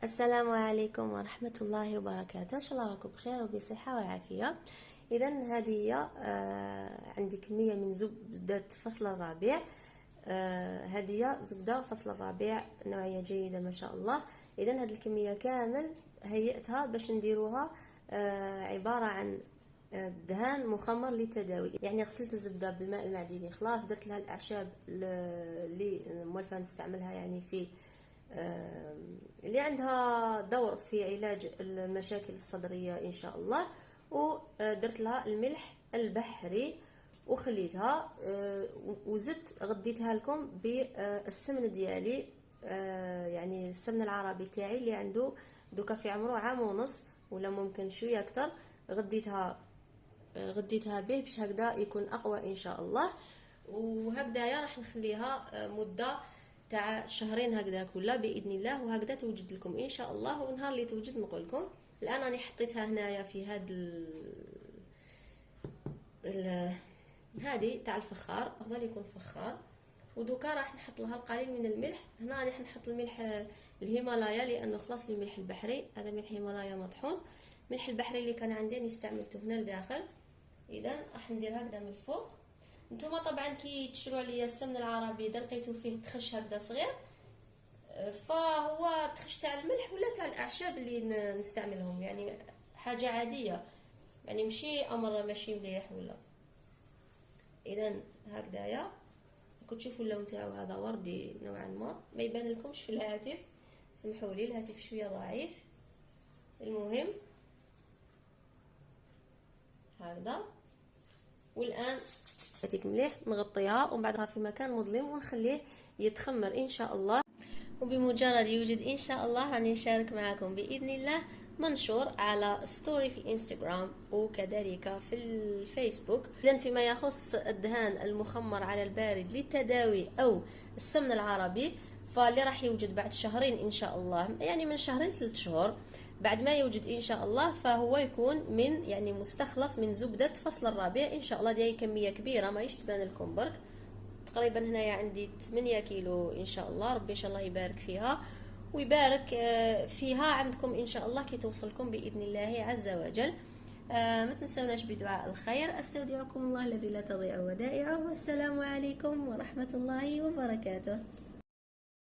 السلام عليكم ورحمة الله وبركاته. إن شاء الله راكم بخير وبصحة وعافية. إذا هذه هي عندي كمية من زبدة فصل الربيع. هذه هي زبدة فصل الربيع نوعية جيدة ما شاء الله. إذا هذه الكمية كامل هيئتها باش نديروها عبارة عن دهان مخمر للتداوي. يعني غسلت الزبدة بالماء المعدني، خلاص درت لها الأعشاب اللي موالفة نستعملها، يعني في اللي عندها دور في علاج المشاكل الصدرية إن شاء الله. ودرت لها الملح البحري وخليتها، وزدت غديتها لكم بالسمن ديالي، يعني السمن العربي تاعي اللي عنده دوكا في عمره عام ونص ولا ممكن شويه اكثر. غديتها به باش هكذا يكون اقوى ان شاء الله. وهكذايا راح نخليها مده تاع شهرين هكذا كلها باذن الله، وهكذا توجد لكم ان شاء الله. ونهار اللي توجد نقول لكم. الان راني حطيتها هنايا في هذه تاع الفخار، افضل يكون فخار. ودوكا راح نحط لها القليل من الملح. هنا راح نحط الملح الهيمالايا لانه خلاص لي ملح البحري، هذا ملح هيمالايا مطحون. الملح البحري اللي كان عندي استعملته هنا لداخل. اذا راح ندير هكذا من الفوق. نتوما طبعا كي تشروا عليا السمن العربي اذا لقيتو فيه تخش هكذا صغير، فهو تخش تاع الملح ولا تاع الاعشاب اللي نستعملهم، يعني حاجه عاديه، يعني ماشي امر ماشي مليح ولا. اذا هكذايا كنت تشوفوا اللون تاعو هذا وردي نوعا ما يبان لكمش في الهاتف، سمحوا لي الهاتف شويه ضعيف. المهم هكذا. والان هاتيك مليح نغطيها ومن بعدها في مكان مظلم ونخليه يتخمر ان شاء الله. وبمجرد يوجد ان شاء الله راني نشارك معكم باذن الله منشور على ستوري في الانستغرام وكذلك في الفيسبوك. اذا فيما يخص الدهان المخمر على البارد للتداوي او السمن العربي، فاللي راح يوجد بعد شهرين ان شاء الله، يعني من شهرين 3 شهور بعد ما يوجد ان شاء الله، فهو يكون من يعني مستخلص من زبدة فصل الربيع ان شاء الله. دي كمية كبيرة ما تبان لكم برك، تقريبا هنايا عندي 8 كيلو ان شاء الله. ربي ان شاء الله يبارك فيها ويبارك فيها عندكم ان شاء الله كي توصلكم باذن الله عز وجل. ما تنسوناش بدعاء الخير. استودعكم الله الذي لا تضيع ودائعه، والسلام عليكم ورحمة الله وبركاته.